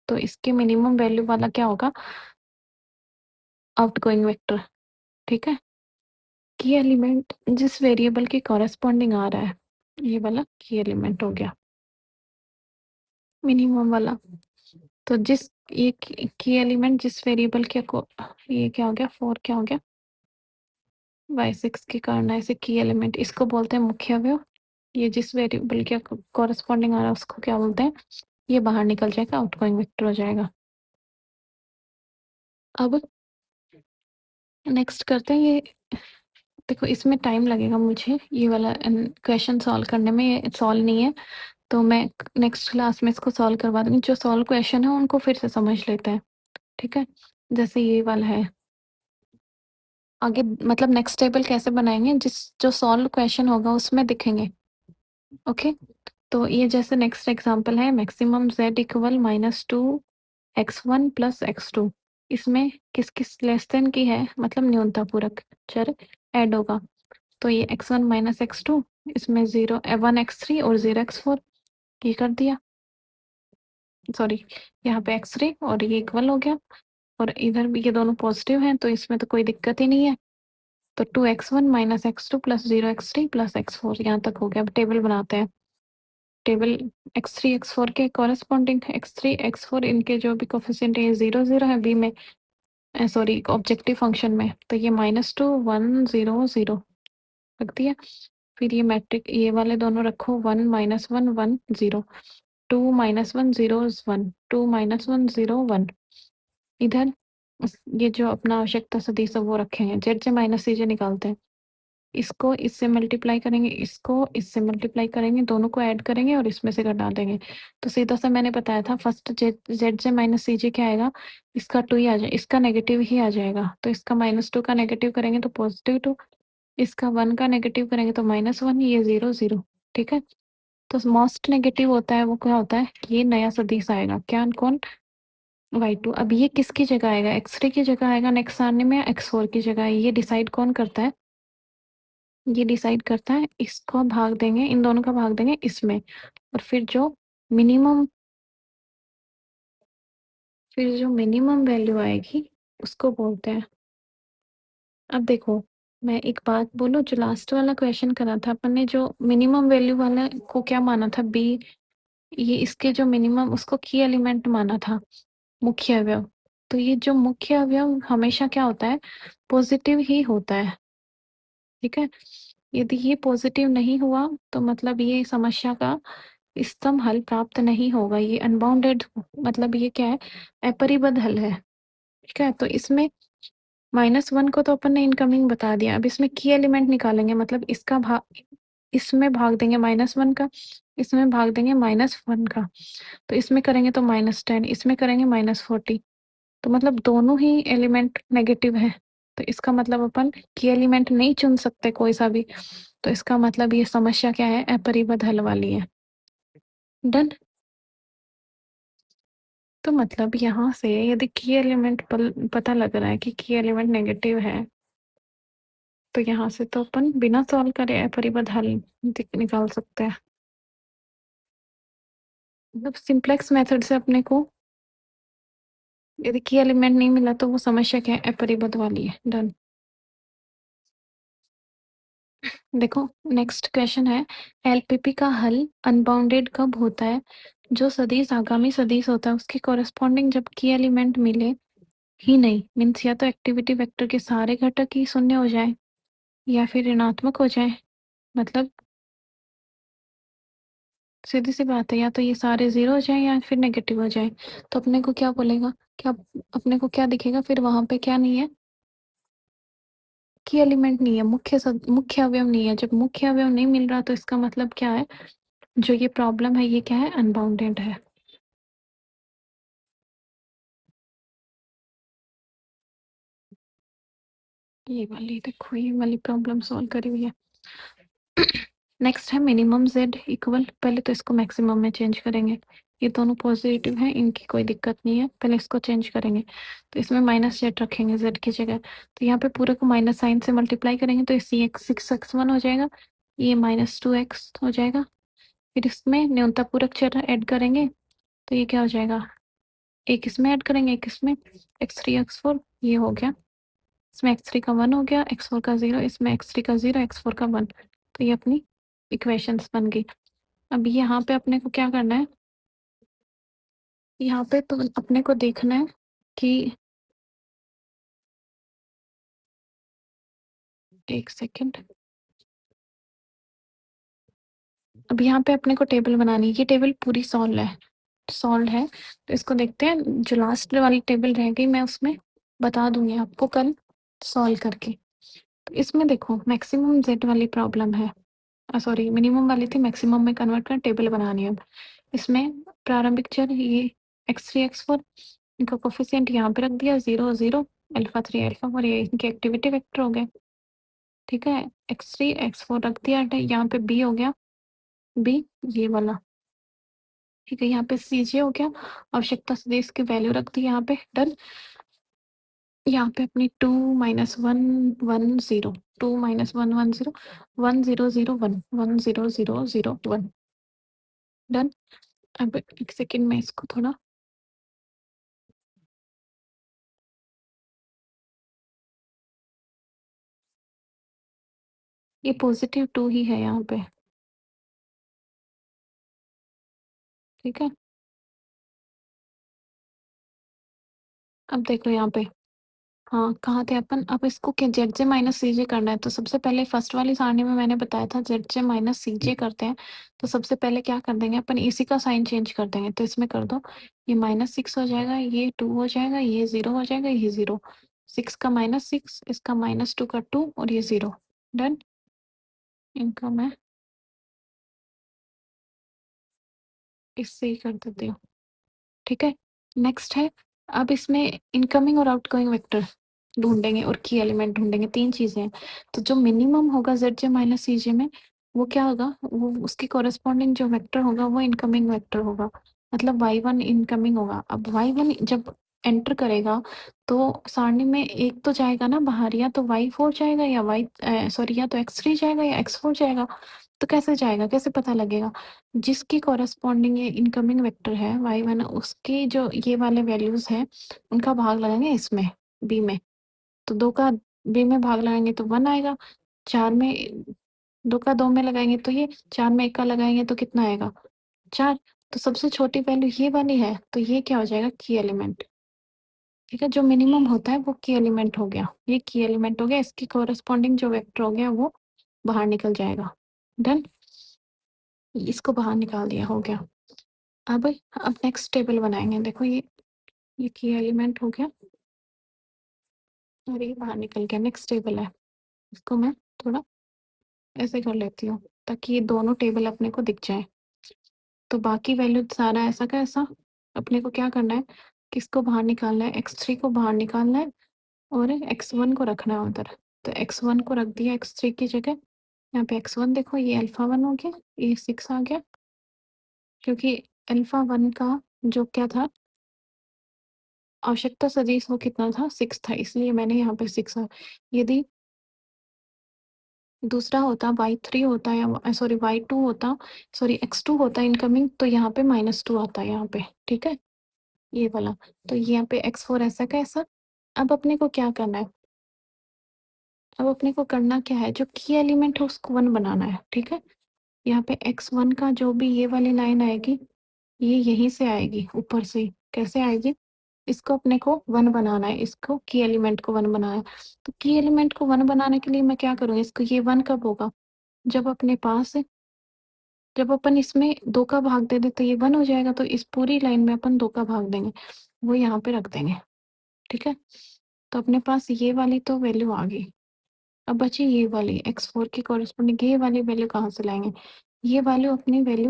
तो इसके मिनिमम वैल्यू वाला क्या होगा, आउटगोइंग वेक्टर। ठीक है, की एलिमेंट जिस वेरिएबल के कॉरेस्पॉन्डिंग आ रहा है, ये वाला की एलिमेंट हो गया मिनिमम वाला। तो जिस ये की एलिमेंट जिस वेरिएबल के को, ये क्या हो गया 4 क्या हो गया y6 के कारण ऐसे की एलिमेंट, इसको बोलते हैं मुख्य अवयव। ये जिस वेरिएबल के कॉरेस्पॉन्डिंग आ रहा है उसको क्या बोलते हैं, ये बाहर निकल जाएगा, आउटगोइंग वेक्टर हो जाएगा। अब नेक्स्ट करते हैं ये, देखो इसमें टाइम लगेगा मुझे ये वाला क्वेश्चन सॉल्व करने में, ये सॉल्व नहीं है तो मैं नेक्स्ट क्लास में इसको सॉल्व करवा दूंगी। जो सॉल्व क्वेश्चन है उनको फिर से समझ लेते हैं। ठीक है, जैसे ये वाला है, आगे मतलब नेक्स्ट टेबल कैसे बनाएंगे, जिस जो सॉल्व क्वेश्चन होगा उसमें दिखेंगे। ओके, तो ये जैसे नेक्स्ट एग्जांपल है, maximum z equal -2 x1 + x2। इसमें किस किस लेस देन की है, मतलब न्यूनता पूरक चर ऐड होगा। तो ये x1 - x2, इसमें 1 x3 और 0 x4, ये कर दिया, सॉरी यहाँ पे x3 और ये इक्वल हो गया, और इधर भी ये दोनों पॉजिटिव हैं तो इसमें तो कोई दिक्कत ही नहीं है। तो 2x1 - x2 + 0 x3 + x4, यहाँ तक हो गया। अब टेबल बनाते हैं। टेबल x3 x4 के कॉरेस्पॉन्डिंग, x3 x4 इनके जो भी कोफिशिएंट है, ये 0 0 है b में, सॉरी ऑब्जेक्टिव फंक्शन में, तो ये -2 1 0 0 रख दिया। फिर ये मैट्रिक ये वाले दोनों रखो, 1 -1 1 0, 2 -1 0 1, 2 -1 0 1। इधर ये जो अपना आवश्यकता सदिश है वो रखे हैं, जेड से माइनस सीजे निकालते हैं। इसको इससे मल्टीप्लाई करेंगे, इसको इससे मल्टीप्लाई करेंगे, दोनों को ऐड करेंगे और इसमें से घटा देंगे। तो सीधा सा मैंने बताया था, फर्स्ट जेड से माइनस सीजे क्या आएगा, इसका 2 ही आ जाए, इसका नेगेटिव ही आ जाएगा। तो इसका -2 का नेगेटिव करेंगे तो +2, इसका 1 का नेगेटिव करेंगे तो -1, ये 0 0। ठीक है, तो मोस्ट नेगेटिव होता है वो क्या होता है, ये नया सदिश आएगा, क्या कौन, y2। अब ये किसकी जगह आएगा, x3 की जगह आएगा नेक्स्ट सारणी में, x4 की जगह, ये डिसाइड कौन करता है, ये डिसाइड करता है, इसको भाग देंगे, इन दोनों का भाग देंगे इसमें, और मिनिमम फिर जो मिनिमम वैल्यू आएगी उसको बोलते हैं। अब देखो, मैं एक बात बोलूं, जो लास्ट वाला क्वेश्चन करा था अपन ने, जो मिनिमम वैल्यू वाला को क्या माना था, बी, ये इसके जो मिनिमम उसको की एलिमेंट माना था, मुख्य अवयव। तो ये जो मुख्य अवयव हमेशा क्या होता है, पॉजिटिव ही होता है। ठीक है, यदि ये पॉजिटिव नहीं हुआ तो मतलब ये समस्या का इष्टतम हल प्राप्त नहीं होगा, ये अनबाउंडेड, मतलब ये क्या है, अपरिबद्ध हल है। ठीक है, तो इसमें -1 को तो अपन ने इनकमिंग बता दिया, अब इसमें की एलिमेंट निकालेंगे, मतलब इसका भाग, इसमें भाग देंगे -1 का, इसमें भाग देंगे -1 का, तो इसमें करेंगे तो -10, इसमें करेंगे -40, तो मतलब दोनों ही एलिमेंट नेगेटिव है। तो इसका मतलब अपन की एलिमेंट नहीं चुन सकते कोई सा भी, तो इसका मतलब ये समस्या क्या है, अपरिबद्ध हल वाली है। डन। तो मतलब यहाँ से यदि की एलिमेंट पता लग रहा है कि की एलिमेंट नेगेटिव है, तो यहाँ से तो अपन बिना सॉल्व करे अपरिबद्ध हल निकाल सकते हैं। मतलब सिंप्लेक्स मेथड से अपने को यदि की एलिमेंट नहीं मिला तो वो समस्या क्या है, अपरिबद्ध वाली है। डन। देखो नेक्स्ट क्वेश्चन है, एलपीपी का हल अनबाउंडेड कब होता है, जो सदिश आगामी सदिश होता है उसके कॉरेस्पॉन्डिंग जब की एलिमेंट मिले ही नहीं, मीन्स या तो एक्टिविटी वेक्टर के सारे घटक ही शून्य हो जाए या फिर ऋणात्मक हो जाए। मतलब सीधी सी बात है, या तो ये सारे जीरो हो जाए या फिर नेगेटिव हो जाए। तो अपने को क्या बोलेगा, क्या अपने को क्या दिखेगा फिर वहां पे, क्या नहीं है, की एलिमेंट नहीं है, मुख्य अवयव नहीं है। जब मुख्य अवयव नहीं मिल रहा तो इसका मतलब क्या है, जो ये प्रॉब्लम है ये क्या है, अनबाउंडेड है। ये वाली देखो, ये वाली प्रॉब्लम सॉल्व करी हुई है। नेक्स्ट है मिनिमम z इक्वल, पहले तो इसको मैक्सिमम में चेंज करेंगे, ये दोनों पॉजिटिव हैं, इनकी कोई दिक्कत नहीं है। पहले इसको चेंज करेंगे, तो इसमें माइनस जेड रखेंगे जेड की जगह। तो यहाँ पे पूरे को माइनस साइन से मल्टीप्लाई करेंगे तो सी एक्स 6x1 हो जाएगा, ये -2x हो जाएगा। फिर इसमें न्यूनतम पूरक चर ऐड करेंगे तो ये क्या हो जाएगा, एक इसमें ऐड करेंगे एक इसमें, x3 x4 ये हो गया। इसमें x3 का 1 हो गया, x4 का 0, इसमें x3 का 0, x4 का 1। तो ये अपनी इक्वेशंस बन गई। अब यहाँ पे अपने को क्या करना है, यहाँ पे तो अपने को देखना है कि एक सेकेंड, अब यहाँ पे अपने को टेबल बनानी है। ये टेबल पूरी सॉल्व है तो इसको देखते हैं। जो लास्ट वाली टेबल रह गई मैं उसमें बता दूंगी आपको कल सॉल्व करके। तो इसमें देखो मैक्सिमम जेड वाली प्रॉब्लम है, सॉरी मिनिमम वाली थी, मैक्सिमम में कन्वर्ट कर टेबल बनानी है अब। इसमें प्रारंभिक चर ये x3 x4, इनका कोफिशिएंट यहाँ पे रख दिया 0 0, अल्फा 3 अल्फा, और ये इनके एक्टिविटी वेक्टर हो गए। ठीक है, x3 x4 रख दिया, यहाँ पे b हो गया, b ये वाला। ठीक है, यहाँ पे CJ हो गया, आवश्यकता सदिश की वैल्यू रख दी यहाँ पे, डन। यहाँ पे अपनी 2 - 1 1 0, 2 - 1 1 0, 1 0 0 0 1 1 0 0 0 1, डन। अब एक सेकेंड में इसको थोड़ा, ये +2 ही है यहाँ पे। ठीक है, अब देखो यहाँ पे, हाँ कहाँ थे अपन, अब इसको क्या जेड जे माइनस सी जे करना है। तो सबसे पहले फर्स्ट वाली सारणी में मैंने बताया था जेड जे माइनस सी जे करते हैं। तो सबसे पहले क्या कर देंगे अपन, इसी का साइन चेंज कर देंगे। तो इसमें कर दो, ये -6 हो जाएगा, ये 2 हो जाएगा, ये 0 हो जाएगा, ये 0, 6 का -6, इसका -2 का 2 और ये 0, डन। इनको मैं इससे ही कर देती हूँ। ठीक है, नेक्स्ट है, अब इसमें इनकमिंग और आउटगोइंग वेक्टर ढूंढेंगे और की एलिमेंट ढूंढेंगे, तीन चीजें हैं। तो जो मिनिमम होगा जेड जे माइनस सी जे में, वो क्या होगा, वो उसकी कॉरेस्पॉन्डिंग जो वेक्टर होगा वो इनकमिंग वेक्टर होगा, मतलब y1 इनकमिंग होगा। अब y1 जब एंटर करेगा तो सारणी में एक तो जाएगा ना बाहर, या तो y4 जाएगा या सॉरी या तो x3 जाएगा या x4 जाएगा। तो कैसे जाएगा, कैसे पता लगेगा, जिसकी कॉरेस्पॉन्डिंग ये इनकमिंग वेक्टर है y1, उसकी जो ये वाले वैल्यूज हैं उनका भाग लगाएंगे इसमें b में। तो 2 का b में भाग लगाएंगे तो 1 आएगा, 4 में 2 का 2 में लगाएंगे तो ये, 4 में 1 का लगाएंगे तो कितना आएगा, 4। तो सबसे छोटी वैल्यू ये वाली है, तो ये क्या हो जाएगा, की एलिमेंट। ठीक है, जो मिनिमम होता है वो की एलिमेंट हो गया, ये की एलिमेंट हो गया, इसकी कॉरेस्पॉन्डिंग जो वेक्टर हो गया वो बाहर निकल जाएगा, डन। इसको बाहर निकाल दिया, हो गया। अब नेक्स्ट टेबल बनाएंगे, देखो ये की एलिमेंट हो गया और ये बाहर निकल गया, नेक्स्ट टेबल है। इसको मैं थोड़ा ऐसे कर लेती हूँ ताकि ये दोनों टेबल अपने को दिख जाए। तो बाकी वैल्यू सारा ऐसा का ऐसा, अपने को क्या करना है, किसको बाहर निकालना है, x3 को बाहर निकालना है और x1 को रखना है उधर। तो x1 को रख दिया x3 की जगह, यहाँ पे x1 देखो, ये अल्फा 1 हो गया, ये 6 आ गया, क्योंकि अल्फा 1 का जो क्या था, आवश्यकता सदिश वो कितना था, 6 था, इसलिए मैंने यहाँ पे 6। यदि दूसरा होता y3 होता या सॉरी y2 होता, सॉरी x2 होता इनकमिंग, तो यहाँ पे -2 आता है यहाँ पे। ठीक है, ये वाला। तो यहाँ पे x4 ऐसा का ऐसा। अब अपने को क्या करना है, अब अपने को करना क्या है, जो की एलिमेंट है उसको 1 बनाना है। ठीक है, यहाँ पे x1 का जो भी ये वाली लाइन आएगी, ये यहीं से आएगी ऊपर से ही। कैसे आएगी, इसको अपने को 1 बनाना है, इसको की एलिमेंट को 1 बनाना है। तो की एलिमेंट को 1 बनाने के लिए मैं क्या करूँगी, इसको ये 1 कब होगा, जब अपने पास, जब अपन इसमें 2 का भाग दे दें तो ये 1 हो जाएगा। तो इस पूरी लाइन में अपन 2 का भाग देंगे, वो यहाँ पे रख देंगे। ठीक है, तो अपने पास ये वाली तो वैल्यू आ गई। अब बची ये वाली x4 की कॉरेस्पॉन्डिंग, ये वाली वैल्यू कहाँ से लाएंगे, ये वैल्यू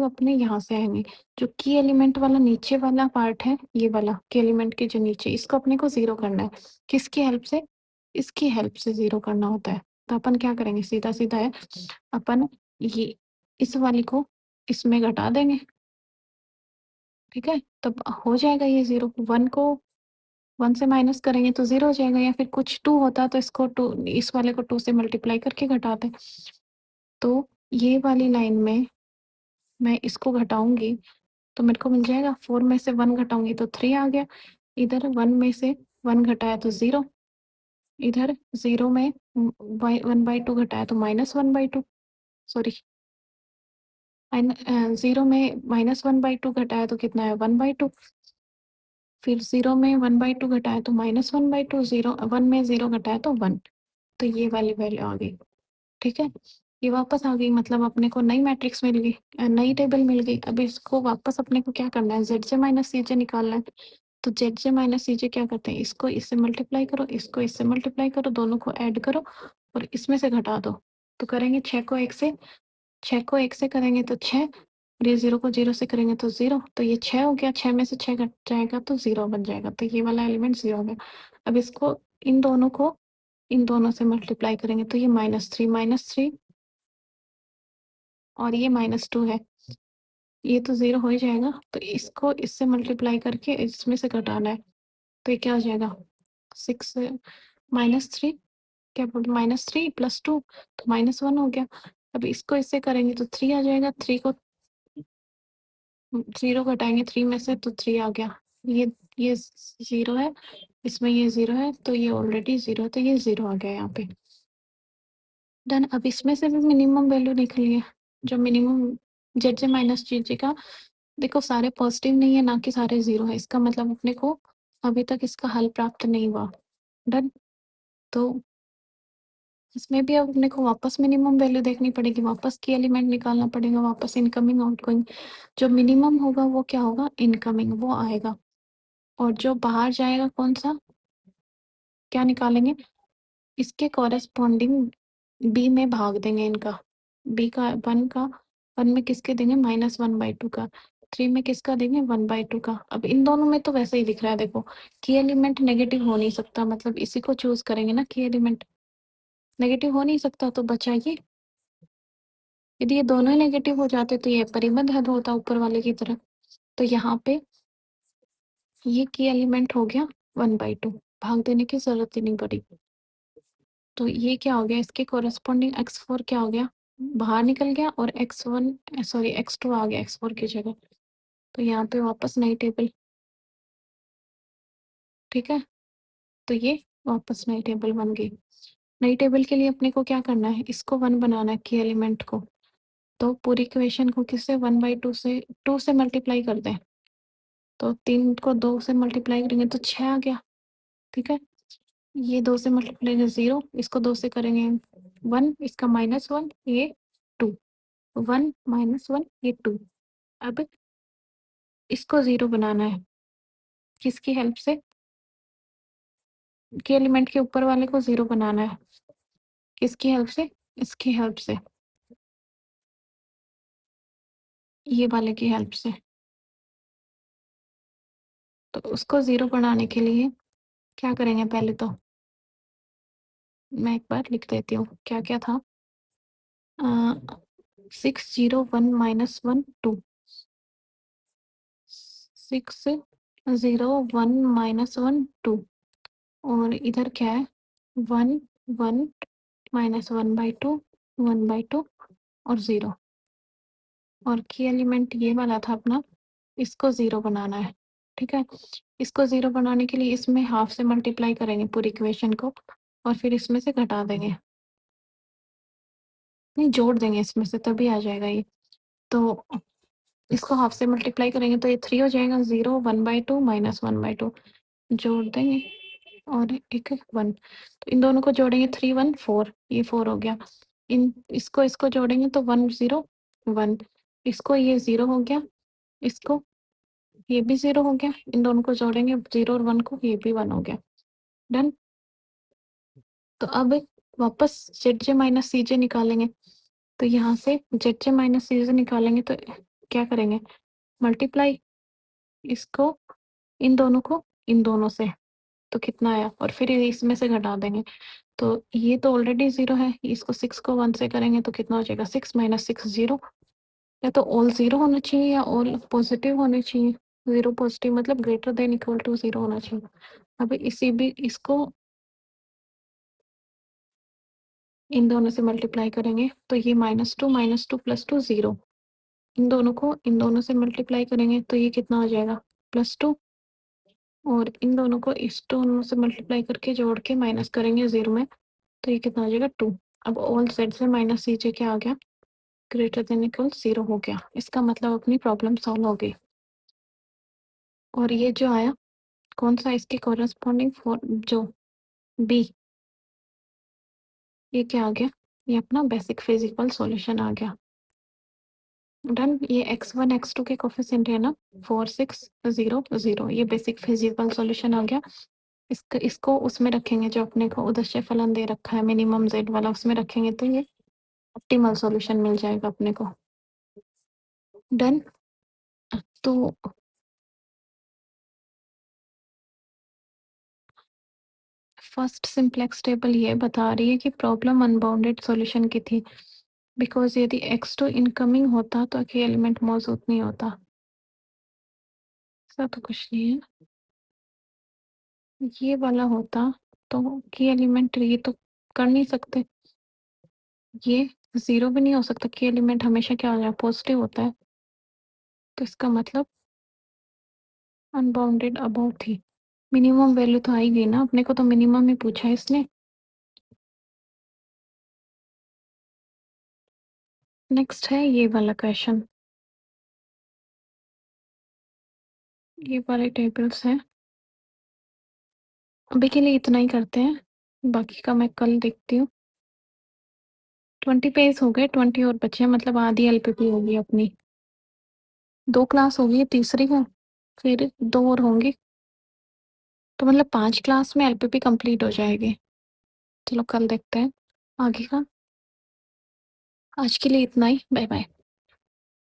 अपने यहाँ से आएंगी। जो की एलिमेंट वाला नीचे वाला पार्ट है, ये वाला की एलिमेंट के जो नीचे, इसको अपने को 0 करना है। किसकी हेल्प से, इसकी हेल्प से 0 करना होता है। तो अपन क्या करेंगे, सीधा सीधा है, अपन ये इस वाली को इसमें घटा देंगे। ठीक है? तब हो जाएगा ये 0, 1 को 1 से माइनस करेंगे तो 0 हो जाएगा, या फिर कुछ 2 होता तो इसको 2, इस वाले को 2 से मल्टीप्लाई करके घटाते। तो ये वाली लाइन में मैं इसको घटाऊँगी तो मेरे को मिल जाएगा, 4 में से 1 घटाऊँगी तो 3 आ गया। इधर 1 में से 1 घटाया तो 0, इधर 0 में 1/2 घटाया तो -1/2, सॉरी 0 में -1/2 घटाया तो कितना है, 1/2। फिर 0 में 1/2 घटाया तो -1/2, 0 1 में 0 घटाया तो 1। तो ये वाली वैल्यू आ गई। ठीक है? ये वापस आ गई, मतलब अपने को नई मैट्रिक्स मिल गई, नई टेबल मिल गई। अब इसको वापस अपने को क्या करना है, ज़ेड जे माइनस सी जे निकालना है। तो ज़ेड जे माइनस सी जे क्या करते हैं, इसको इससे मल्टीप्लाई करो, इसको इससे मल्टीप्लाई करो, दोनों को ऐड करो और इसमें से घटा दो। तो करेंगे 6 को 1 से, 6 को 1 से करेंगे तो 6, और ये 0 को 0 से करेंगे तो 0। तो ये 6 हो गया, 6 में से 6 घट जाएगा तो 0 बन जाएगा। तो ये वाला एलिमेंट 0 हो गया। अब इसको, इन दोनों को इन दोनों से मल्टीप्लाई करेंगे तो ये -3 और ये -2 है। ये तो 0 हो ही जाएगा, तो इसको इससे मल्टीप्लाई करके इसमें से घटाना है। तो ये क्या हो जाएगा, 6 -3, क्या बोलते, -3 + 2 तो -1 हो गया। अब इसको इससे करेंगे तो 3 आ जाएगा, 3 को 0 घटाएंगे 3 में से तो 3 आ गया। ये 0 है, इसमें ये 0 है, तो ये ऑलरेडी 0 है, तो ये 0 आ गया यहाँ पे। डन। अब इसमें से भी मिनिमम वैल्यू निकली है, जो मिनिमम जेड जे माइनस जी जे का, देखो सारे पॉजिटिव नहीं है, ना कि सारे 0 है, इसका मतलब अपने को अभी तक इसका हल प्राप्त नहीं हुआ। डन। तो इसमें भी अब अपने को वापस मिनिमम वैल्यू देखनी पड़ेगी, वापस की एलिमेंट निकालना पड़ेगा, वापस इनकमिंग आउटगोइंग। जो मिनिमम होगा वो क्या होगा, इनकमिंग वो आएगा, और जो बाहर जाएगा कौन सा, क्या निकालेंगे, इसके कॉरेस्पॉन्डिंग बी में भाग देंगे इनका। बी का 1 का, 1 में किसके देंगे, -1/2 का, 3 में किसका देंगे, 1/2 का। अब इन दोनों में तो वैसे ही दिख रहा है, देखो की एलिमेंट नेगेटिव हो नहीं सकता, मतलब इसी को चूज करेंगे ना, की एलिमेंट नेगेटिव हो नहीं सकता, तो बचा ये। यदि ये दोनों ही नेगेटिव हो जाते तो ये परिबद्ध हद होता ऊपर वाले की तरह। तो यहाँ पे ये की एलिमेंट हो गया 1/2, भाग देने की जरूरत ही नहीं पड़ी। तो ये क्या हो गया, इसके कोरस्पॉन्डिंग x4 क्या हो गया, बाहर निकल गया, और x1 सॉरी x2 आ गया x4 की जगह। तो यहाँ पे वापस नई टेबल। ठीक है? तो ये वापस नई टेबल बन गई। नई टेबल के लिए अपने को क्या करना है, इसको 1 बनाना है की एलिमेंट को। तो पूरी इक्वेशन को किससे, 1/2 से 2 से मल्टीप्लाई कर दें। तो 3 को 2 से मल्टीप्लाई करेंगे तो 6 आ गया। ठीक है? ये 2 से मल्टीप्लाई करेंगे 0, इसको 2 से करेंगे 1, इसका -1, ये 2, 1 -1 ये 2। अब इसको 0 बनाना है, किसकी हेल्प से, के एलिमेंट के ऊपर वाले को 0 बनाना है, किसकी हेल्प से, इसकी हेल्प से, ये वाले की हेल्प से। तो उसको 0 बनाने के लिए क्या करेंगे, पहले तो मैं एक बार लिख देती हूँ क्या क्या था। 6 0 1 -1 2, 6 0 1 -1 2, और इधर क्या है, 1 1 -1/2 1/2 और 0। और की एलिमेंट ये वाला था अपना, इसको 0 बनाना है। ठीक है? इसको 0 बनाने के लिए इसमें हाफ से मल्टीप्लाई करेंगे पूरी इक्वेशन को, और फिर इसमें से घटा देंगे, नहीं जोड़ देंगे इसमें से, तभी आ जाएगा ये। तो इसको हाफ से मल्टीप्लाई करेंगे तो ये 3 हो जाएगा, 0 1/2 -1/2 जोड़ देंगे, और एक 1। तो इन दोनों को जोड़ेंगे, 3 1 4, ये 4 हो गया। इन इसको इसको जोड़ेंगे तो 1 0 1, इसको ये 0 हो गया, इसको ये भी 0 हो गया, इन दोनों को जोड़ेंगे 0 और 1 को, ये भी 1 हो गया। डन। तो अब वापस जेड जे माइनस सी जे निकालेंगे। तो यहाँ से जेड जे माइनस सी जे निकालेंगे तो क्या करेंगे, मल्टीप्लाई इसको, इन दोनों को इन दोनों से, तो कितना आया, और फिर इसमें से घटा देंगे। तो ये तो ऑलरेडी 0 है, इसको 6 को 1 से करेंगे तो कितना हो जाएगा, 6 -6 0। या तो ऑल 0 होना चाहिए या ऑल पॉजिटिव होने चाहिए। 0 पॉजिटिव मतलब ग्रेटर देन इक्वल टू 0 होना चाहिए। अभी इसी भी इसको इन दोनों से मल्टीप्लाई करेंगे तो ये -2 प्लस 2 0। इन दोनों को इन दोनों से मल्टीप्लाई करेंगे तो ये कितना हो जाएगा +2, और इन दोनों को इस दोनों से मल्टीप्लाई करके जोड़ के माइनस करेंगे 0 में तो ये कितना हो जाएगा 2। अब ऑल सेट से माइनस नीचे क्या आ गया, ग्रेटर देन इक्वल 0 हो गया। इसका मतलब अपनी प्रॉब्लम सॉल्व हो गई। और ये जो आया कौन सा, इसके कॉरेस्पॉन्डिंग फॉर जो बी, ये क्या आ गया, ये अपना बेसिक फिजिकल सॉल्यूशन आ गया। डन। ये x1 x2 के कोफिशिएंट है ना, 4 6 0 0, ये बेसिक फिजिकल सॉल्यूशन आ गया। इसको उसमें रखेंगे जो अपने को उद्देश्य फलन दे रखा है मिनिमम z वाला, उसमें रखेंगे तो ये ऑप्टिमल सॉल्यूशन मिल जाएगा अपने को। डन। तो फर्स्ट सिंप्लेक्स टेबल ये बता रही है कि प्रॉब्लम अनबाउंडेड सॉल्यूशन की थी, बिकॉज यदि x2 इनकमिंग होता तो की एलिमेंट मौजूद नहीं होता। ऐसा तो कुछ नहीं है, ये वाला होता तो की एलिमेंट ये तो कर नहीं सकते, ये 0 भी नहीं हो सकता, की एलिमेंट हमेशा क्या हो जाए पॉजिटिव होता है, तो इसका मतलब अनबाउंडेड अबाउट थी। मिनिमम वैल्यू तो आई गई ना, अपने को तो मिनिमम ही पूछा है इसने। नेक्स्ट है ये वाला क्वेश्चन, ये वाले टेबल्स हैं। अभी के लिए इतना ही करते हैं, बाकी का मैं कल देखती हूँ। 20 पेज हो गए, 20 और बचे हैं, मतलब आधी एलपीपी होगी अपनी। 2 क्लास होगी, तीसरी है, फिर 2 और होंगी, तो मतलब 5 क्लास में एलपीपी कंप्लीट हो जाएगी। चलो कल देखते हैं आगे का। आज के लिए इतना ही, बाय बाय।